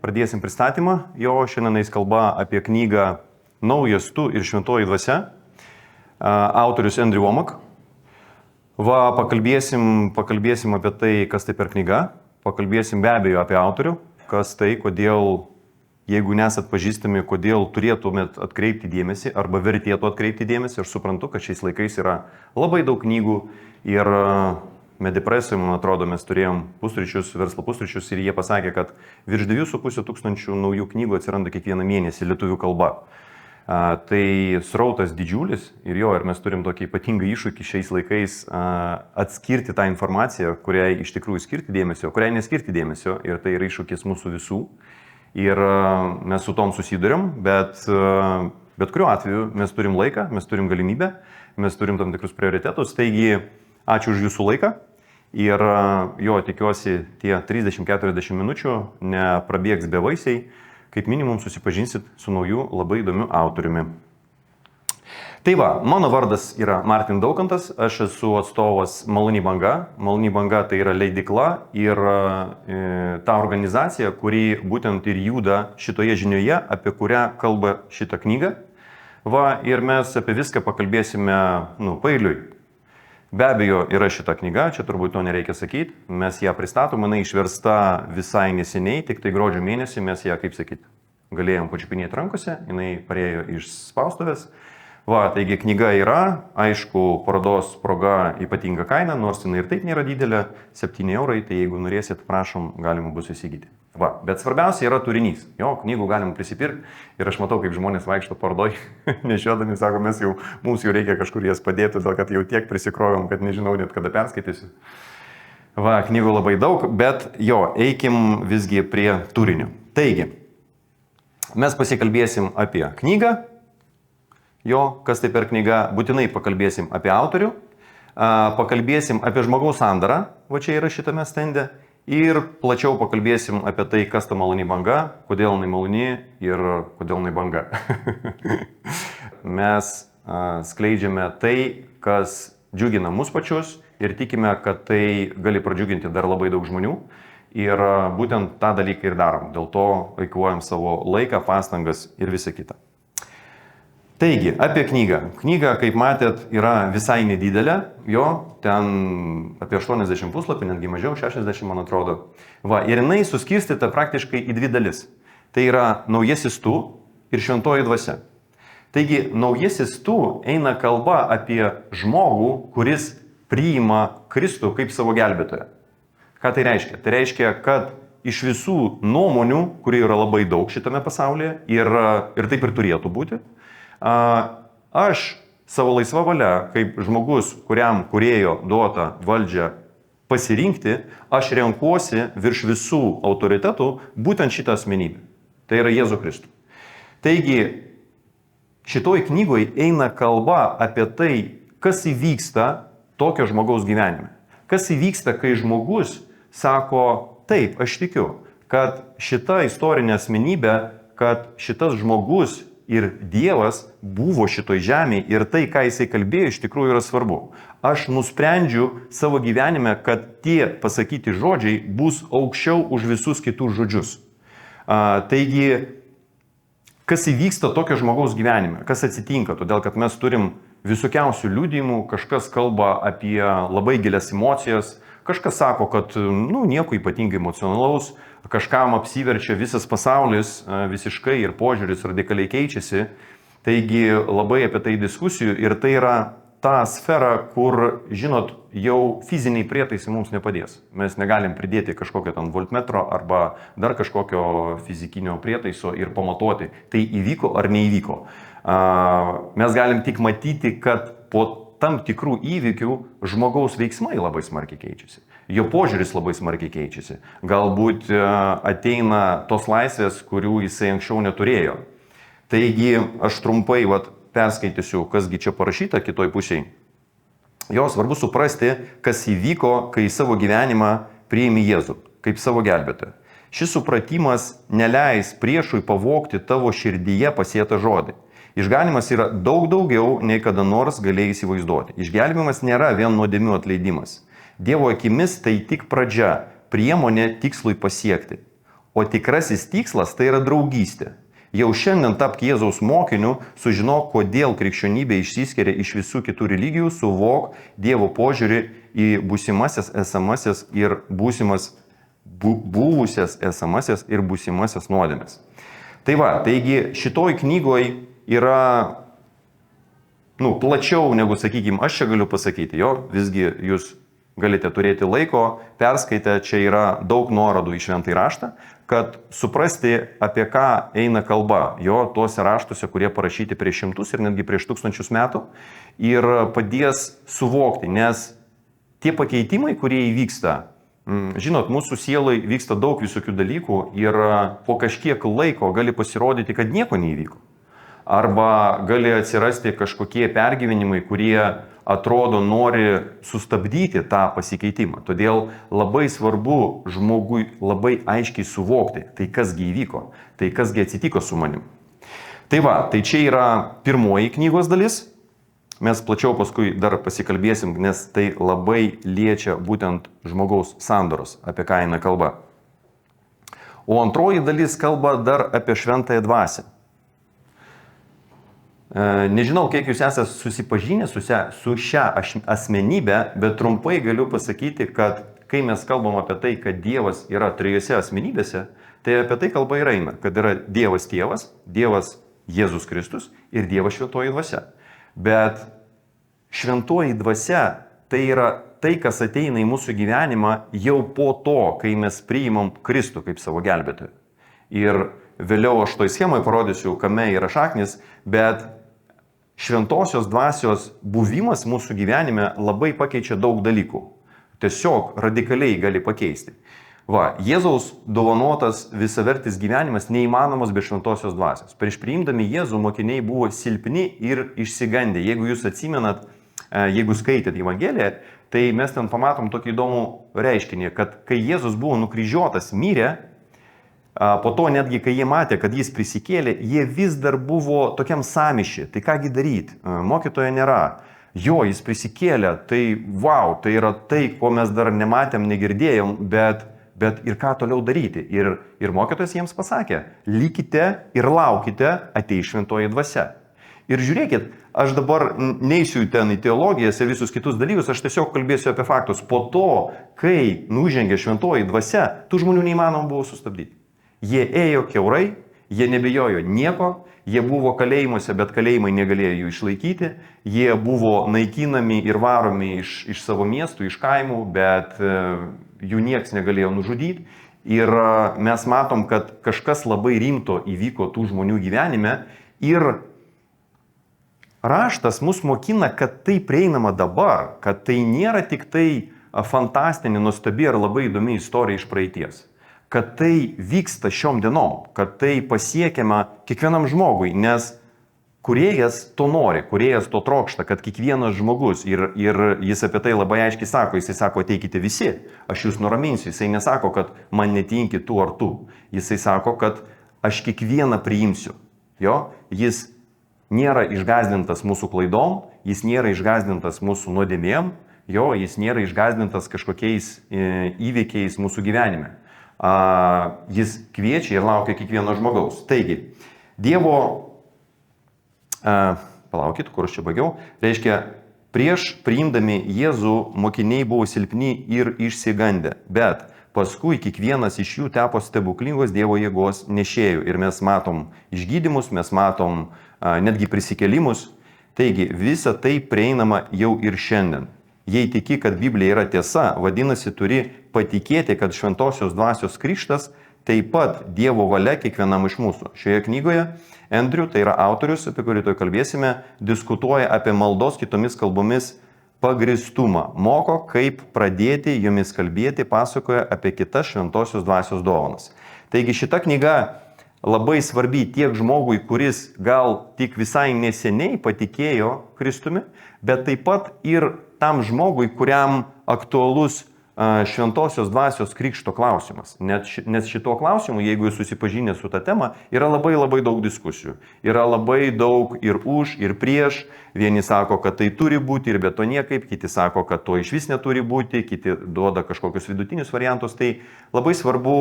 pradėsim pristatymą. Jo šiandien eis kalba apie knygą Naujas tu ir šventoji dvasia. Autorius Andrew Wommack. Pakalbėsim apie tai, kas tai per knyga. Pakalbėsim be abejo apie autorių, kas tai, kodėl, jeigu nesat pažįstami, kodėl turėtumėt atkreipti dėmesį arba vertėtų atkreipti dėmesį. Aš suprantu, kad šiais laikais yra labai daug knygų ir Medipresui, man atrodo, mes turėjom verslo pusryčius ir jie pasakė, kad virš 2,5 tūkstančių naujų knygų atsiranda kiekvieną mėnesį lietuvių kalba. Tai srautas didžiulis ir mes turim tokį ypatingą iššūkį šiais laikais atskirti tą informaciją, kuriai iš tikrųjų skirti dėmesio, kuriai neskirti dėmesio, ir tai yra iššūkis mūsų visų. Ir mes su tom susiduriam, bet kuriuo atveju mes turim laiką, mes turim galimybę, mes turim tam tikrus prioritetus. Taigi, ačiū už jūsų laiką ir tikiuosi tie 30-40 minučių neprabėgs be vaisiai, kaip minimum susipažinsit su nauju labai įdomiu autoriumi. Tai va, mano vardas yra Martin Daukantas, aš esu atstovas Maloni banga. Maloni banga tai yra leidykla ir ta organizacija, kuri būtent ir juda šitoje žinioje, apie kurią kalba šitą knygą. Va, ir mes apie viską pakalbėsime paeiliui. Be abejo, yra šita knyga, čia turbūt to nereikia sakyti, mes ją pristatom, jinai išversta visai neseniai, tik tai gruodžio mėnesį mes ją, galėjom pačiupinėti rankose, jinai parėjo iš spaustuvės. Va, taigi knyga yra, aišku, parodos proga ypatinga kaina, nors jinai ir taip nėra didelė, 7 eurai, tai jeigu norėsit, prašom, galima bus įsigyti. Va, bet svarbiausia yra turinys. Knygų galima prisipirkti ir aš matau, kaip žmonės vaikšto parodoj, nešiodami, sako, mums jau reikia kažkur jas padėti, todėl kad jau tiek prisikrovėm, kad nežinau net kada perskaitysiu. Va, knygų labai daug, bet eikim visgi prie turinio. Taigi, mes pasikalbėsim apie knygą, kas tai per knyga, būtinai pakalbėsim apie autorių, pakalbėsim apie žmogaus sandarą, va čia yra šitame stende, ir plačiau pakalbėsim apie tai, kas ta maloni banga, kodėl jinai maloni ir kodėl jinai banga. Mes skleidžiame tai, kas džiugina mus pačius ir tikime, kad tai gali pradžiuginti dar labai daug žmonių. Ir būtent tą dalyką ir darom. Dėl to eikvojam savo laiką, pastangas ir visą kitą. Taigi, apie knygą. Knyga, kaip matėt, yra visai nedidelė. Ten apie 80 puslapį, netgi mažiau, 60, man atrodo. Va, ir jinai suskirstyta praktiškai į 2 dalis. Tai yra naujasis tu ir šventoji dvasia. Taigi, naujasis tu eina kalba apie žmogų, kuris priima Kristų kaip savo gelbėtoją. Ką tai reiškia? Tai reiškia, kad iš visų nuomonių, kurių yra labai daug šitame pasaulyje, ir taip ir turėtų būti, aš savo laisvą valią, kaip žmogus, kuriam kūrėjo duota valdžia pasirinkti, aš renkuosi virš visų autoritetų būtent šitą asmenybę. Tai yra Jėzų Kristų. Taigi, šitoj knygoje eina kalba apie tai, kas įvyksta tokio žmogaus gyvenime. Kas įvyksta, kai žmogus sako, taip, aš tikiu, kad šita istorinė asmenybė, kad šitas žmogus ir Dievas buvo šitoj žemėje ir tai, ką jisai kalbėjo, iš tikrųjų yra svarbu. Aš nusprendžiu savo gyvenime, kad tie pasakyti žodžiai bus aukščiau už visus kitus žodžius. Taigi, kas įvyksta tokio žmogaus gyvenime, kas atsitinka, todėl kad mes turim visokiausių liudijimų, kažkas kalba apie labai gilias emocijas, kažkas sako, kad nieko ypatingai emocionalaus, kažkam apsiverčia visas pasaulis visiškai ir požiūris radikaliai keičiasi. Taigi labai apie tai diskusijų ir tai yra ta sfera, kur, žinot, jau fiziniai prietaisai mums nepadės. Mes negalim pridėti kažkokio ten voltmetro arba dar kažkokio fizikinio prietaiso ir pamatuoti, tai įvyko ar neįvyko. Mes galim tik matyti, kad po tam tikrų įvykių žmogaus veiksmai labai smarkiai keičiasi. Jo požiūris labai smarkiai keičiasi. Galbūt ateina tos laisvės, kurių jisai anksčiau neturėjo. Taigi aš trumpai perskaitysiu, kasgi čia parašyta kitoj pusėje. Svarbu suprasti, kas įvyko, kai savo gyvenimą priimi Jėzų, kaip savo gelbėtoją. Šis supratimas neleis priešui pavogti tavo širdyje pasėtą žodį. Išganymas yra daug daugiau, nei kada nors galėjai įsivaizduoti. Išgelbimas nėra vien nuodėmių atleidimas. Dievo akimis tai tik pradžia, priemonė tikslui pasiekti. O tikrasis tikslas tai yra draugystė. Jau šiandien tapk Jėzaus mokiniu, sužinok, kodėl krikščionybė išsiskiria iš visų kitų religijų, suvok Dievo požiūrį į būsimasias esamasis ir buvusias esamasis ir būsimasias nuodėmes. Tai va, taigi šitoj knygoj yra plačiau negu, sakykime, aš čia galiu pasakyti, jo, visgi jūs galite turėti laiko, perskaitę, čia yra daug nuorodų į šventąjį raštą, kad suprasti, apie ką eina kalba, jo, tuose raštuose, kurie parašyti prieš šimtus ir netgi prieš 1000 metų, ir padės suvokti, nes tie pakeitimai, kurie įvyksta, žinot, mūsų sielai vyksta daug visokių dalykų ir po kažkiek laiko gali pasirodyti, kad nieko neįvyko. Arba gali atsirasti kažkokie pergyvenimai, kurie atrodo nori sustabdyti tą pasikeitimą. Todėl labai svarbu žmogui labai aiškiai suvokti, tai kasgi įvyko, tai kasgi atsitiko su manim. Tai va, tai čia yra pirmoji knygos dalis. Mes plačiau paskui dar pasikalbėsim, nes tai labai liečia būtent žmogaus sandoros, apie ką eina kalba. O antroji dalis kalba dar apie šventąją dvasią. Nežinau, kiek jūs esate susipažinę su šia asmenybė, bet trumpai galiu pasakyti, kad kai mes kalbam apie tai, kad Dievas yra trijose asmenybėse, tai apie tai kalba ir eina, kad yra Dievas Tėvas, Dievas Jėzus Kristus ir Dievas Šventoji Dvasia. Bet Šventoji Dvasia tai yra tai, kas ateina į mūsų gyvenimą jau po to, kai mes priimam Kristų kaip savo gelbėtoją. Ir vėliau aš toj schemai parodysiu, kame yra šaknis, bet Šventosios dvasios buvimas mūsų gyvenime labai pakeičia daug dalykų. Tiesiog radikaliai gali pakeisti. Va, Jėzaus dovanotas visavertis gyvenimas neįmanomas be šventosios dvasios. Prieš priimdami Jėzų mokiniai buvo silpni ir išsigandę. Jeigu jūs atsimenat, jeigu skaitėt Evangeliją, tai mes ten pamatom tokį įdomų reiškinį, kad kai Jėzus buvo nukryžiuotas, mirė, po to netgi, kai jie matė, kad jis prisikėlė, jie vis dar buvo tokiam sąmyšy. Tai kągi daryti? Mokytojo nėra. Jo, jis prisikėlė, tai wow, tai yra tai, ko mes dar nematėm, negirdėjom, bet ir ką toliau daryti. Ir mokytojas jiems pasakė, likite ir laukite, ateis šventoji dvasia. Ir žiūrėkit, aš dabar neisiu ten į teologijas ir visus kitus dalykus, aš tiesiog kalbėsiu apie faktus. Po to, kai nužengė šventoji dvasia, tų žmonių neįmanoma buvo sustabdyti. Jie ėjo kiaurai, jie nebijojo nieko, jie buvo kalėjimuose, bet kalėjimai negalėjo jų išlaikyti, jie buvo naikinami ir varomi iš savo miestų, iš kaimų, bet jų nieks negalėjo nužudyti. Ir mes matom, kad kažkas labai rimto įvyko tų žmonių gyvenime ir raštas mus mokina, kad tai prieinama dabar, kad tai nėra tik tai fantastinė, nuostabi ar labai įdomi istorija iš praeities. Kad tai vyksta šiom dienom, kad tai pasiekiama kiekvienam žmogui, nes kūrėjas to nori, kūrėjas to trokšta, kad kiekvienas žmogus, ir jis apie tai labai aiškiai sako, jisai sako, ateikite visi, aš jūs nuraminsiu, jisai nesako, kad man netinki tu ar tu, jisai sako, kad aš kiekvieną priimsiu, jo, jis nėra išgąsdintas mūsų klaidom, jis nėra išgąsdintas mūsų nuodėmėm, jo, jis nėra išgąsdintas kažkokiais įvykiais mūsų gyvenime. Jis kviečia ir laukia kiekvieno žmogaus. Taigi, Dievo, palaukit, kur aš čia baigiau, reiškia, prieš priimdami Jėzų mokiniai buvo silpni ir išsigandę, bet paskui kiekvienas iš jų tapo stebuklingos Dievo jėgos nešėjų ir mes matom išgydymus, mes matom netgi prisikėlimus. Taigi, visa tai prieinama jau ir šiandien. Jei tiki, kad Biblija yra tiesa, vadinasi, turi patikėti, kad šventosios dvasios krikštas taip pat Dievo valia kiekvienam iš mūsų. Šioje knygoje Andrew, tai yra autorius, apie kurį toj kalbėsime, diskutuoja apie maldos kitomis kalbomis pagristumą. Moko, kaip pradėti jomis kalbėti, pasakoja apie kitas šventosios dvasios dovanas. Taigi šita knyga labai svarbi tiek žmogui, kuris gal tik visai neseniai patikėjo Kristumi, bet taip pat ir tam žmogui, kuriam aktualus šventosios dvasios krikšto klausimas. Nes šito klausimu, jeigu jūs susipažinę su ta tema, yra labai daug diskusijų. Yra labai daug ir už, ir prieš. Vieni sako, kad tai turi būti ir be to niekaip, kiti sako, kad to iš vis neturi būti, kiti duoda kažkokius vidutinius variantus. Tai labai svarbu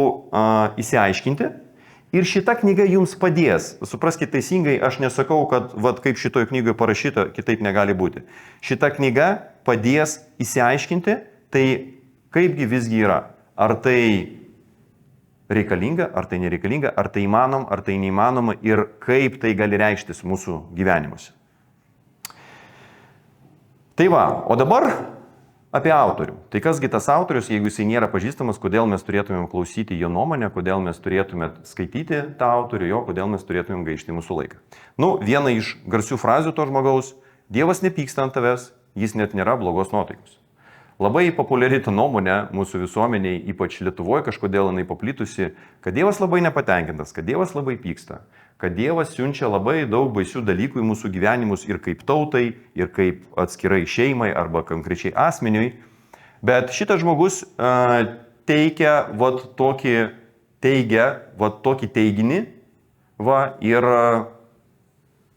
įsiaiškinti. Ir šita knyga jums padės. Supraskite teisingai, aš nesakau, kad kaip šitoje knygoje parašyta, kitaip negali būti. Šita knyga padės įsiaiškinti, tai kaipgi visgi yra. Ar tai reikalinga, ar tai nereikalinga, ar tai įmanom, ar tai neįmanoma ir kaip tai gali reikštis mūsų gyvenimuose. Tai va, o dabar apie autorių. Tai kasgi tas autorius, jeigu jisai nėra pažįstamas, kodėl mes turėtumėm klausyti jo nuomonę, kodėl mes turėtume skaityti tą autorių, jo, kodėl mes turėtumėm gaišti mūsų laiką. Viena iš garsių frazių to žmogaus: Dievas nepyksta ant tavęs, jis net nėra blogos nuotaikos. Labai populiari ta nuomonė mūsų visuomeniai, ypač Lietuvoje kažkodėl jinai paplitusi, kad Dievas labai nepatenkintas, kad Dievas labai pyksta, kad Dievas siunčia labai daug baisių dalykų į mūsų gyvenimus ir kaip tautai, ir kaip atskirai šeimai arba konkrečiai asmeniui. Bet šitas žmogus teigia tokį teiginį ir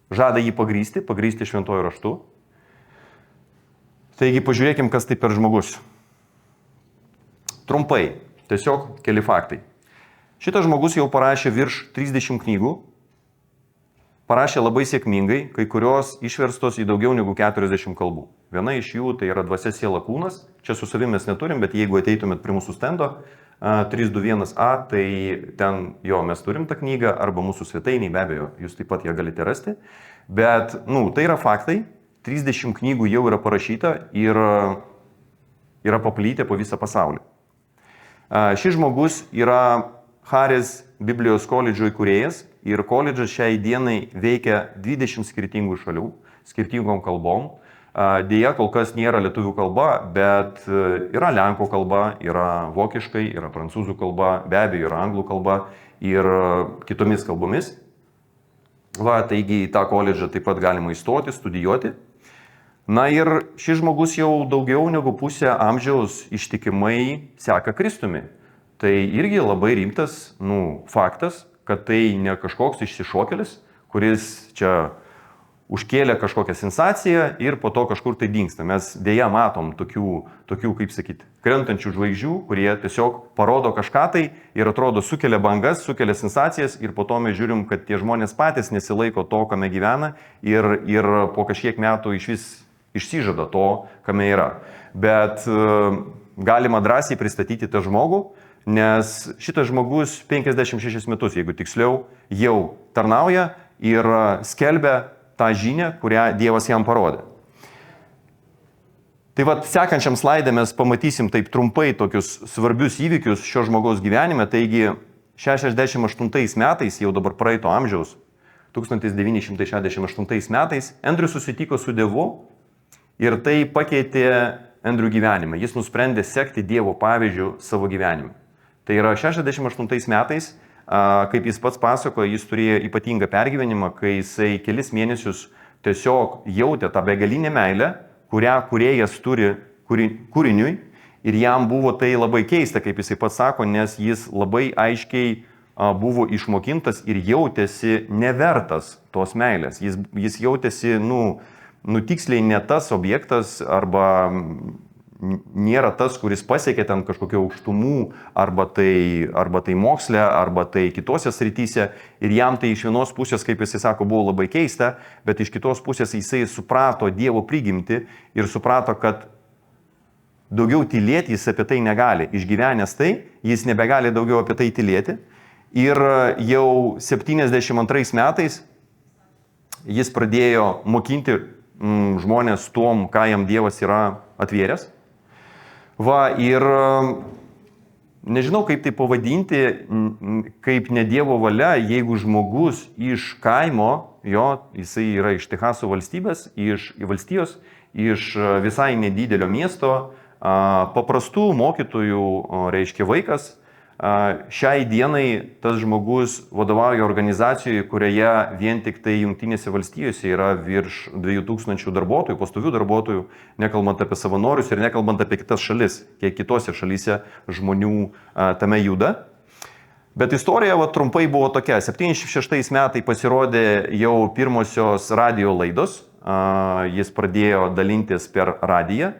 žada jį pagrysti šventuoju raštu. Taigi pažiūrėkim, kas tai per žmogus. Trumpai, tiesiog keli faktai. Šitas žmogus jau parašė virš 30 knygų, parašė labai sėkmingai, kai kurios išverstos į daugiau negu 40 kalbų. Viena iš jų tai yra Dvasia, siela, kūnas. Čia su savimi mes neturim, bet jeigu ateitumėt prie mūsų stendo 321A, tai ten mes turim tą knygą, arba mūsų svetainiai, be abejo, jūs taip pat ją galite rasti. Bet, tai yra faktai. 30 knygų jau yra parašyta ir yra paplytę po visą pasaulį. Šis žmogus yra Haris Biblijos koledžo įkūrėjas ir koledžas šiai dienai veikia 20 skirtingų šalių, skirtingom kalbom. Deja, kol kas nėra lietuvių kalba, bet yra lenkų kalba, yra vokiškai, yra prancūzų kalba, be abejo yra anglų kalba ir kitomis kalbomis. Taigi į tą koledžą taip pat galima įstoti, studijuoti. Ir šis žmogus jau daugiau negu pusę amžiaus ištikimai seka Kristumi. Tai irgi labai rimtas faktas, kad tai ne kažkoks išsišokėlis, kuris čia užkėlė kažkokią sensaciją ir po to kažkur tai dingsta. Mes dėja matom tokių, kaip sakyti, krentančių žvaigždžių, kurie tiesiog parodo kažką tai ir atrodo sukelia bangas, sukelia sensacijas ir po to mes žiūrim, kad tie žmonės patys nesilaiko to, kame gyvena ir po kažkiek metų iš vis išsižada to, kame yra. Bet galima drąsiai pristatyti tą žmogų, nes šitas žmogus 56 metus, jeigu tiksliau, jau tarnauja ir skelbia tą žinią, kurią Dievas jam parodė. Tai sekančiam slaide mes pamatysim taip trumpai tokius svarbius įvykius šio žmogaus gyvenime. Taigi 68 metais, jau dabar praeito amžiaus, 1968 metais, Andrius susitiko su Dievu ir tai pakeitė Andrių gyvenimą. Jis nusprendė sekti Dievo pavyzdžių savo gyvenime. Tai yra 68 metais, kaip jis pats pasakojo, jis turėjo ypatingą pergyvenimą, kai jisai kelis mėnesius tiesiog jautė tą begalinę meilę, kurią kūrėjas turi kūriniui. Ir jam buvo tai labai keista, kaip jisai pats sako, nes jis labai aiškiai buvo išmokintas ir jautėsi nevertas tos meilės. Jis jautėsi, tiksliai ne tas objektas arba nėra tas, kuris pasiekė ten kažkokio aukštumų, arba tai moksle, arba tai kitose srityse. Ir jam tai iš vienos pusės, kaip jisai sako, buvo labai keista, bet iš kitos pusės jisai suprato Dievo prigimtį ir suprato, kad daugiau tylėti jis apie tai negali. Išgyvenęs tai, jis nebegali daugiau apie tai tylėti. Ir jau 72 metais jis pradėjo mokinti žmonės tom, ką jam Dievas yra atvėręs. Ir nežinau, kaip tai pavadinti, kaip ne Dievo valia, jeigu žmogus iš kaimo, jisai yra iš Techaso valstybės, iš valstijos, iš visai nedidelio miesto, paprastų mokytojų, reiškia vaikas, Šiai dienai tas žmogus vadovauja organizacijoje, kurioje vien tik tai Jungtinėse valstijose yra virš 2000 darbuotojų, pastovių darbuotojų, nekalbant apie savanorius ir nekalbant apie kitas šalis, kiek kitose šalyse žmonių tame juda. Bet istorija trumpai buvo tokia. 76 metais pasirodė jau pirmosios radio laidos. Jis pradėjo dalintis per radiją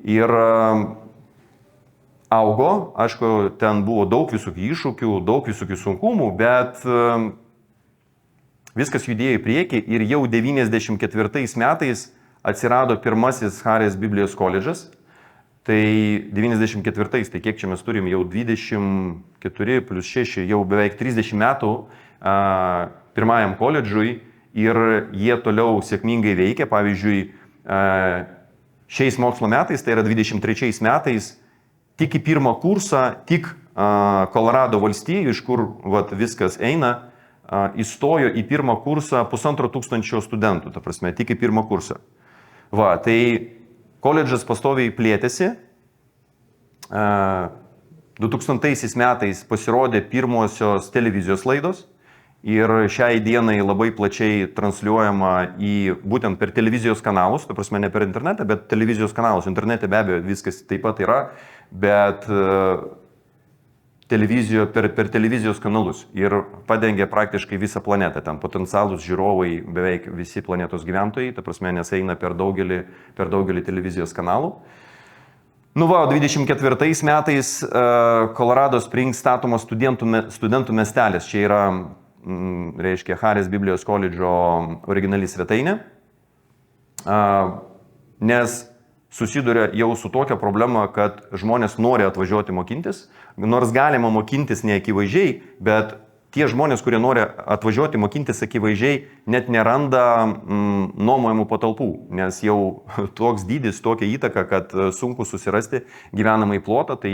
ir augo. Aišku, ten buvo daug visokių iššūkių, daug visokių sunkumų, bet viskas judėjo į priekį ir jau 94 metais atsirado pirmasis Harės Biblijos koledžas. Tai 94, tai kiek čia mes turim, jau 24 plus 6, jau beveik 30 metų pirmajam koledžui ir jie toliau sėkmingai veikia. Pavyzdžiui, šiais mokslo metais, tai yra 23 metais, tik į pirmą kursą, tik Kolorado valstijų, iš kur viskas eina, įstojo į pirmą kursą 1500 studentų, ta prasme, tik į pirmą kursą. Tai koledžas pastoviai plėtėsi. 2000 metais pasirodė pirmosios televizijos laidos ir šiai dienai labai plačiai transliuojama būtent per televizijos kanalus, ta prasme ne per internetą, bet televizijos kanalus. Internete be abejo viskas taip pat yra, bet per televizijos kanalus ir padengia praktiškai visą planetą. Ten potencialūs žiūrovai beveik visi planetos gyventojai, ta prasme, nes eina per daugelį televizijos kanalų. 24 metais Colorado Springs statomas studentų miestelis. Čia yra, reiškia, Harės Biblijos koledžo originali svetainė, nes susiduria jau su tokia problema, kad žmonės nori atvažiuoti mokintis, nors galima mokintis neakivaizdžiai, bet tie žmonės, kurie nori atvažiuoti mokintis akivaizdžiai, net neranda nuomojamų patalpų, nes jau toks dydis, tokia įtaka, kad sunku susirasti gyvenamąjį plotą, tai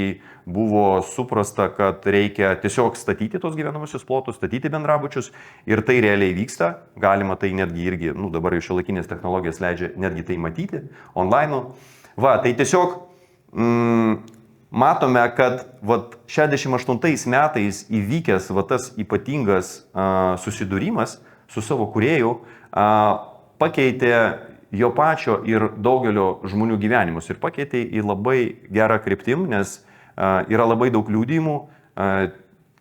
buvo suprasta, kad reikia tiesiog statyti tos gyvenamosius plotus, statyti bendrabučius ir tai realiai vyksta. Galima tai netgi irgi, dabar jau šiuolaikinės technologijos leidžia netgi tai matyti online. Tai tiesiog matome, kad 68 metais įvykęs tas ypatingas susidūrimas su savo kūrėju pakeitė jo pačio ir daugelio žmonių gyvenimus ir pakeitė į labai gerą kryptim, nes yra labai daug liudijimų.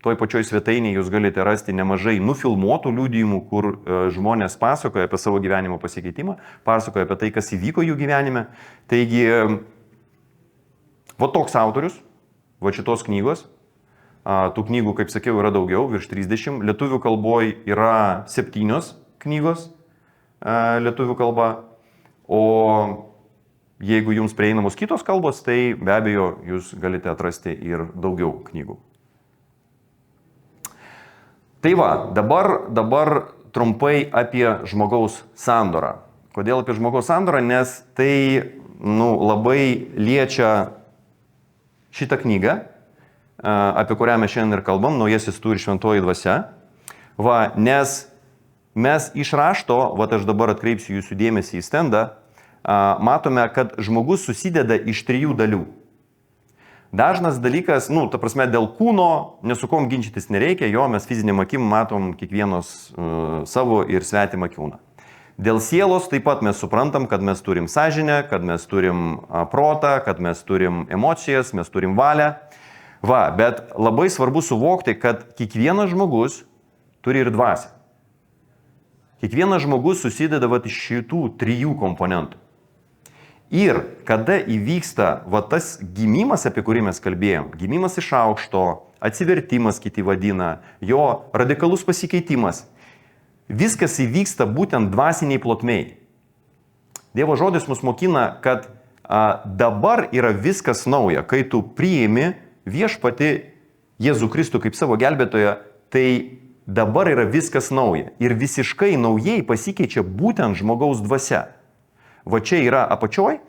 Toj pačioj svetainėje jūs galite rasti nemažai nufilmuotų liudijimų, kur žmonės pasakoja apie savo gyvenimo pasikeitimą, pasakoja apie tai, kas įvyko jų gyvenime. Taigi, toks autorius, šitos knygos. Tų knygų, kaip sakiau, yra daugiau, virš 30. Lietuvių kalboje yra 7 knygos lietuvių kalba. O jeigu jums prieinamos kitos kalbos, tai be abejo jūs galite atrasti ir daugiau knygų. Tai dabar trumpai apie žmogaus sandorą. Kodėl apie žmogaus sandorą? Nes tai labai liečia šitą knygą, apie kurią mes šiandien ir kalbam, Naujasis tu ir Šventoji dvasia. Nes mes iš rašto, aš dabar atkreipsiu jūsų dėmesį į stendą, matome, kad žmogus susideda iš 3 dalių. Dažnas dalykas, ta prasme, dėl kūno nesukom ginčytis nereikia, jo mes fizinėm akim matom kiekvienos savo ir svetimą kūną. Dėl sielos taip pat mes suprantam, kad mes turim sąžinę, kad mes turim protą, kad mes turim emocijas, mes turim valią. Bet labai svarbu suvokti, kad kiekvienas žmogus turi ir dvasią. Kiekvienas žmogus susideda iš šitų 3 komponentų. Ir kada įvyksta tas gimimas, apie kurį mes kalbėjom, gimimas iš aukšto, atsivertimas kiti vadina, jo radikalus pasikeitimas, viskas įvyksta būtent dvasiniai plotmei. Dievo žodis mus mokina, kad dabar yra viskas nauja. Kai tu priimi viešpatį Jėzų Kristų kaip savo gelbėtoją, tai dabar yra viskas nauja. Ir visiškai naujai pasikeičia būtent žmogaus dvasia. Čia yra apačioj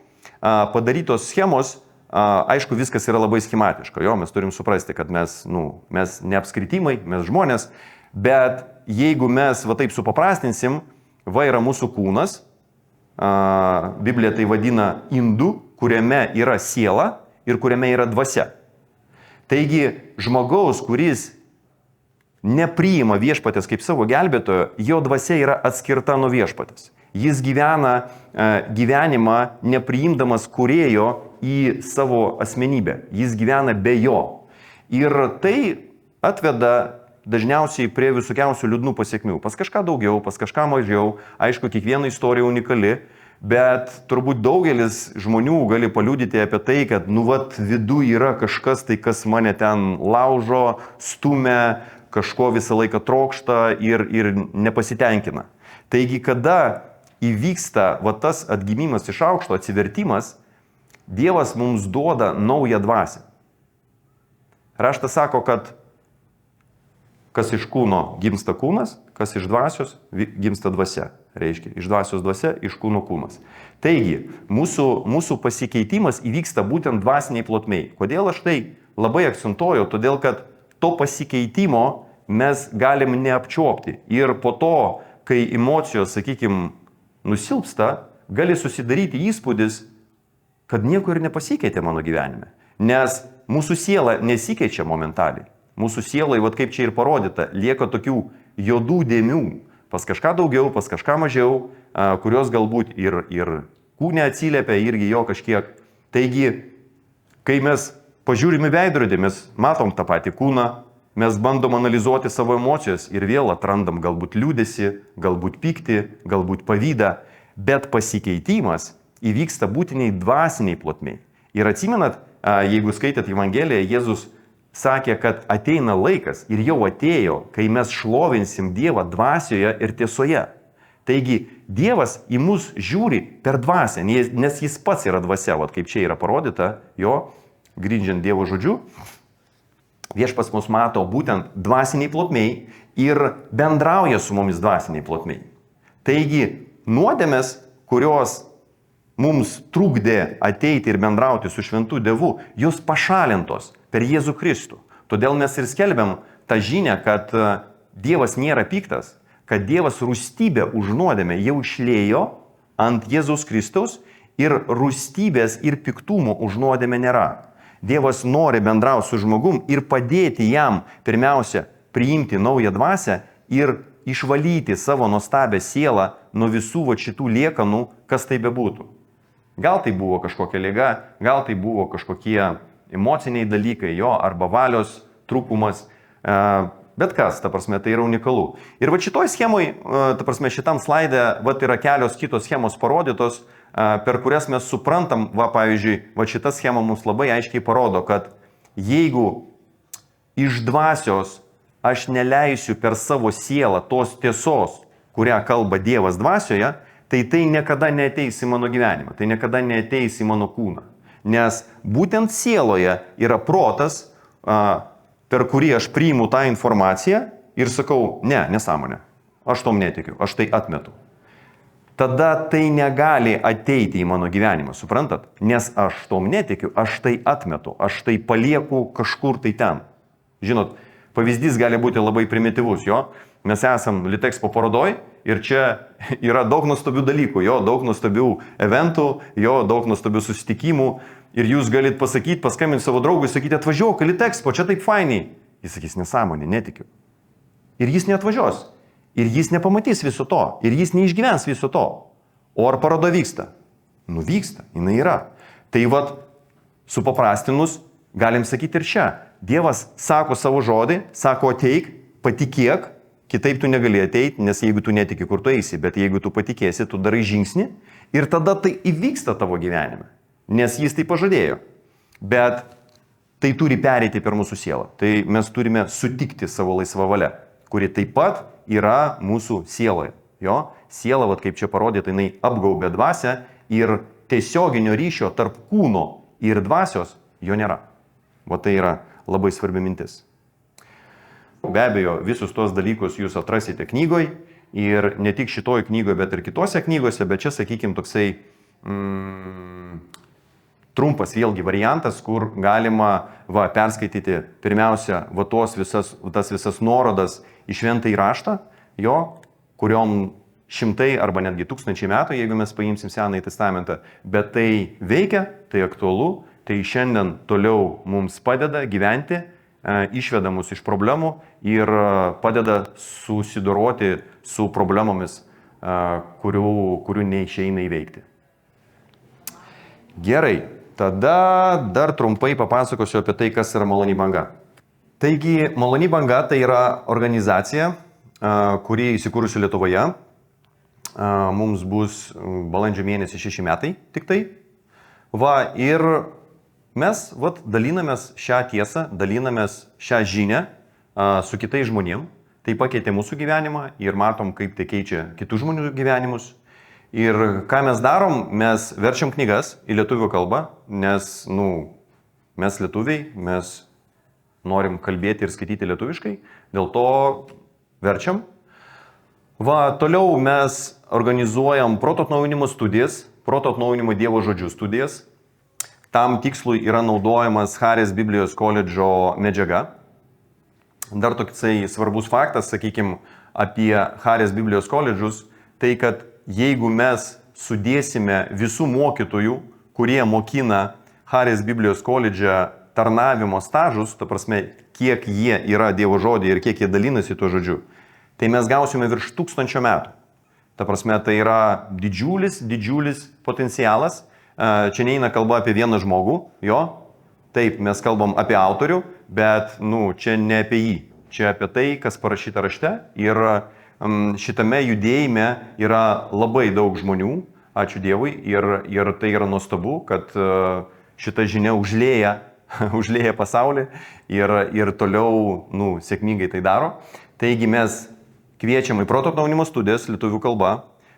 padarytos schemos. Aišku, viskas yra labai schematiška. Mes turim suprasti, kad mes ne apskritimai, mes žmonės. Bet jeigu mes taip supaprastinsim, yra mūsų kūnas, Biblija tai vadina indu, kuriame yra siela ir kuriame yra dvasia. Taigi žmogaus, kuris nepriima viešpatės kaip savo gelbėtojo, jo dvasia yra atskirta nuo viešpatės. Jis gyvena gyvenimą nepriimdamas kūrėjo į savo asmenybę. Jis gyvena be jo. Ir tai atveda dažniausiai prie visokiausių liūdnų pasiekmių. Pas kažką daugiau, pas kažką mažiau. Aišku, kiekviena istorija unikali, bet turbūt daugelis žmonių gali paliudyti apie tai, kad viduj yra kažkas tai, kas mane ten laužo, stumia, kažko visą laiką trokšta ir nepasitenkina. Taigi, kada įvyksta tas atgimimas iš aukšto, atsivertimas, Dievas mums duoda naują dvasią. Raštas sako, kad kas iš kūno gimsta kūnas, kas iš dvasios gimsta dvasia. Reiškia, iš dvasios dvasia, iš kūno kūnas. Taigi, mūsų pasikeitimas įvyksta būtent dvasiniai plotmei. Kodėl aš tai labai akcentuoju? Todėl, kad to pasikeitimo mes galim neapčiuopti. Ir po to, kai emocijos, sakykime, nusilpsta, gali susidaryti įspūdis, kad nieko ir nepasikeitė mano gyvenime. Nes mūsų siela nesikeičia momentaliai. Mūsų sielai, kaip čia ir parodyta, lieka tokių juodų dėmių. Pas kažką daugiau, pas kažką mažiau, kurios galbūt ir kūne atsiliepia irgi jo kažkiek. Taigi, kai mes pažiūrime veidrodį, mes matom tą patį kūną, mes bandom analizuoti savo emocijas ir vėl atrandam galbūt liūdesį, galbūt pyktį, galbūt pavydą, bet pasikeitimas įvyksta būtiniai dvasiniai plotmiai. Ir atsimenat, jeigu skaitėt Evangeliją, Jėzus sakė, kad ateina laikas ir jau atėjo, kai mes šlovinsim Dievą dvasioje ir tiesoje. Taigi Dievas į mus žiūri per dvasią, nes jis pats yra dvasia, kaip čia yra parodyta, jo, grindžiant Dievo žodžiu. Viešpats mus mato būtent dvasiniai plotmiai ir bendrauja su mumis dvasiniai plotmiai. Taigi nuodėmės, kurios mums trukdė ateiti ir bendrauti su šventu Dievu, jos pašalintos per Jėzų Kristų. Todėl mes ir skelbiam tą žinią, kad Dievas nėra piktas, kad Dievas rūstybę už nuodėmę jau išliejo ant Jėzaus Kristaus ir rūstybės ir piktumo už nuodėmę nėra. Dievas nori bendrauti su žmogum ir padėti jam pirmiausia priimti naują dvasią ir išvalyti savo nuostabią sielą nuo visų šitų liekanų, kas tai bebūtų. Gal tai buvo kažkokia liga, gal tai buvo kažkokie emociniai dalykai, arba valios trūkumas, bet kas, ta prasme, tai yra unikalu. Ir šitoj schemoj, ta prasme, šitam slaide, yra kelios kitos schemos parodytos, per kurias mes suprantam, pavyzdžiui, šita schema mums labai aiškiai parodo, kad jeigu iš dvasios aš neleisiu per savo sielą tos tiesos, kurią kalba Dievas dvasioje, tai niekada neateis į mano gyvenimą, tai niekada neateis į mano kūną. Nes būtent sieloje yra protas, per kurį aš priimu tą informaciją ir sakau, ne, nesąmonė, aš tom netikiu, aš tai atmetu. Tada tai negali ateiti į mano gyvenimą, suprantat? Nes aš tom netikiu, aš tai atmetu, aš tai palieku kažkur tai ten. Žinot, pavyzdys gali būti labai primityvus, jo. Mes esam Litexpo parodoj ir čia yra daug nuostabių dalykų, daug nuostabių eventų, daug nuostabių susitikimų. Ir jūs galit pasakyti, paskambinti savo draugui, sakyti, atvažiuok į Litexpo, čia taip fainiai. Jis sakys, nesąmonė, netikiu. Ir jis neatvažiuos. Ir jis nepamatys viso to. Ir jis neišgyvens viso to. O ar paroda vyksta? Vyksta, jinai yra. Tai supaprastinus, galim sakyti ir čia. Dievas sako savo žodį, sako ateik, patikėk, kitaip tu negali ateiti, nes jeigu tu netiki, kur tu eisi, bet jeigu tu patikėsi, tu darai žingsnį ir tada tai įvyksta tavo gyvenime, nes jis tai pažadėjo. Bet tai turi pereiti per mūsų sielą. Tai mes turime sutikti savo laisvą valią, kuri taip pat yra mūsų sieloje. Siela, kaip čia parodyta, jinai apgaubia dvasią ir tiesioginio ryšio tarp kūno ir dvasios jo nėra. Tai yra labai svarbi mintis. Be abejo, visus tos dalykus jūs atrasite knygoj ir ne tik šitoj knygoje, bet ir kitose knygose, bet čia, sakykime, toksai trumpas vėlgi variantas, kur galima perskaityti pirmiausia tas visas nuorodas į šventąjį raštą, kuriom šimtai arba netgi tūkstančiai metų, jeigu mes paimsim Senąjį testamentą, bet tai veikia, tai aktualu tai šiandien toliau mums padeda gyventi, išveda mus iš problemų ir padeda susidoroti su problemomis, kurių neišeina įveikti. Gerai, tada dar trumpai papasakosiu apie tai, kas yra Maloni banga. Taigi, Maloni banga tai yra organizacija, kuri įsikūrusi Lietuvoje. Mums bus balandžio mėnesį 6 metai tik tai. Ir mes dalinamės šią tiesą, dalinamės šią žinią su kitais žmonėm. Tai pakeitė mūsų gyvenimą ir matom, kaip tai keičia kitų žmonių gyvenimus. Ir ką mes darom, mes verčiam knygas į lietuvių kalbą, nes mes lietuviai, mes norim kalbėti ir skaityti lietuviškai, dėl to verčiam. Toliau mes organizuojam proto atnaujinimo studijas, proto atnaujinimo Dievo žodžių studijas. Tam tikslui yra naudojamas Harės Biblijos koledžo medžiaga. Dar toksai svarbus faktas, sakykime, apie Harės Biblijos koledžus, tai kad jeigu mes sudėsime visų mokytojų, kurie mokina Harės Biblijos koledže tarnavimo stažus, ta prasme, kiek jie yra Dievo žodį ir kiek jie dalinasi tuo žodžiu, tai mes gausime virš 1000 metų. Ta prasme, tai yra didžiulis potencialas. Čia neina kalba apie vieną žmogų, jo. Taip, mes kalbam apie autorių, bet, čia ne apie jį. Čia apie tai, kas parašyta rašte. Ir šitame judėjime yra labai daug žmonių, ačiū Dievui. Ir tai yra nuostabu, kad šita žinia užlieja pasaulį ir toliau, sėkmingai tai daro. Taigi mes kviečiam į proto atnaujinimo studijas lietuvių kalba.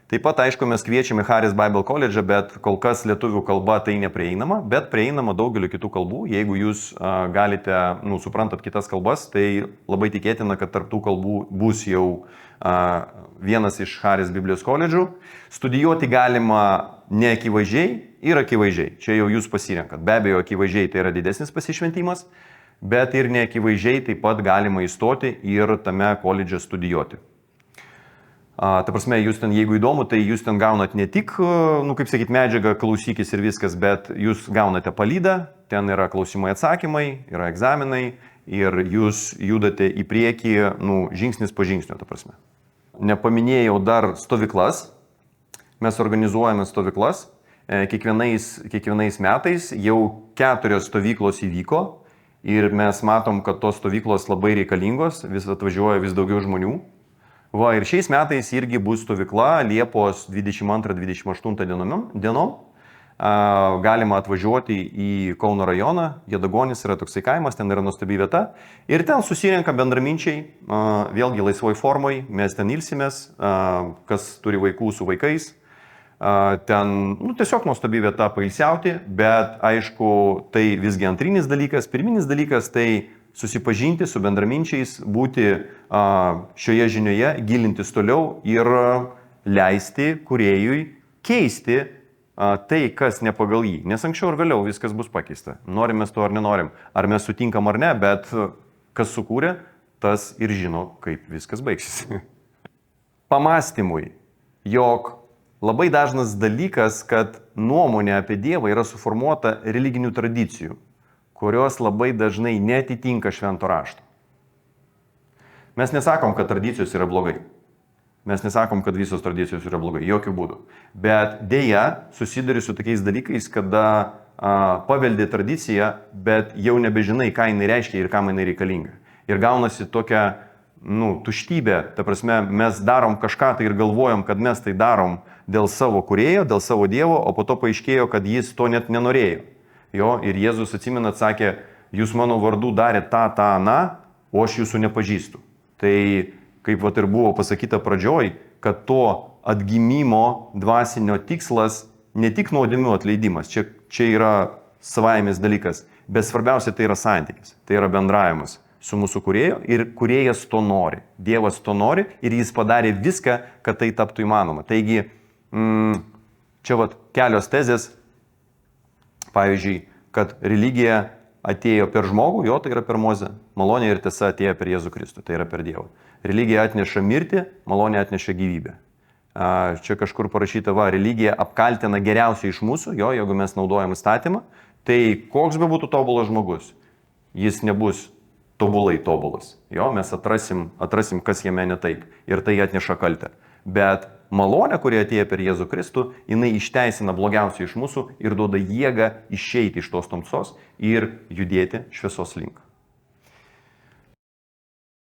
Taip pat, aišku, mes kviečiame Harės Bible College, bet kol kas lietuvių kalba tai neprieinama, bet prieinama daugeliu kitų kalbų. Jeigu jūs galite, suprantat kitas kalbas, tai labai tikėtina, kad tarp tų kalbų bus jau vienas iš Harės Biblijos koledžų. Studijuoti galima neakivaizdžiai ir akivaizdžiai. Čia jau jūs pasirenkat. Be abejo, akivaizdžiai tai yra didesnis pasišventimas, bet ir neakivaizdžiai taip pat galima įstoti ir tame koledže studijuoti. Ta prasme, jūs ten, jeigu įdomu, tai jūs ten gaunat ne tik, medžiagą, klausykis ir viskas, bet jūs gaunate palydą, ten yra klausimai atsakymai, yra egzaminai ir jūs judate į priekį, žingsnis po žingsnio, ta prasme. Nepaminėjau dar stovyklas. Mes organizuojame stovyklas. Kiekvienais metais jau 4 stovyklos įvyko ir mes matom, kad tos stovyklos labai reikalingos, vis atvažiuoja vis daugiau žmonių. Ir šiais metais irgi bus stovykla Liepos 22-28 dienom. Galima atvažiuoti į Kauno rajoną, Jadagonis yra toksai kaimas, ten yra nuostabi vieta. Ir ten susirenka bendraminčiai, vėlgi laisvoj formoj, mes ten ilsimės, kas turi vaikų su vaikais. Ten tiesiog nuostabi vieta pailsiauti, bet aišku, tai visgi antrinis dalykas. Pirminis dalykas tai susipažinti su bendraminčiais, būti šioje žinioje, gilintis toliau ir leisti kūrėjui keisti tai, kas ne pagal jį. Nes anksčiau ar vėliau viskas bus pakeista. Norim mes to ar nenorim. Ar mes sutinkam ar ne, bet kas sukūrė, tas ir žino, kaip viskas baigsis. Pamastymui, jog labai dažnas dalykas, kad nuomonė apie Dievą yra suformuota religinių tradicijų, kurios labai dažnai netitinka švento rašto. Mes nesakom, kad tradicijos yra blogai. Mes nesakom, kad visos tradicijos yra blogai. Jokių būdų. Bet dėja, susiduri su tokiais dalykais, kada paveldi tradiciją, bet jau nebežinai, ką jinai reiškia ir kam jinai reikalinga. Ir gaunasi tokia, tuštybė. Ta prasme, mes darom kažką tai ir galvojam, kad mes tai darom dėl savo kūrėjo, dėl savo Dievo, o po to paaiškėjo, kad jis to net nenorėjo. Ir Jėzus, atsimenat, sakė, jūs mano vardu darėte tą, aną, o aš jūsų nepažįstu. Tai, kaip ir buvo pasakyta pradžioj, kad to atgimimo dvasinio tikslas ne tik nuodėmių atleidimas, čia yra savaimis dalykas, bet svarbiausia tai yra santykis, tai yra bendravimas su mūsų kūrėju ir kūrėjas to nori. Dievas to nori ir jis padarė viską, kad tai taptų įmanoma. Taigi, čia kelios tezės. Pavyzdžiui, kad religija atėjo per žmogų, tai yra per Mozę. Malonė ir tiesa atėjo per Jėzų Kristų, tai yra per Dievą. Religija atneša mirtį, malonė atneša gyvybę. Čia kažkur parašyta, religija apkaltina geriausiai iš mūsų, jeigu mes naudojam įstatymą, Tai koks be būtų tobulas žmogus, jis nebus tobulai tobulas. Jo, mes atrasim, kas jame ne taip. Ir tai atneša kaltę. Bet malonė, kuri atėjo per Jėzų Kristų, jinai išteisina blogiausią iš mūsų ir duoda jėgą išeiti iš tos tamsos ir judėti šviesos link.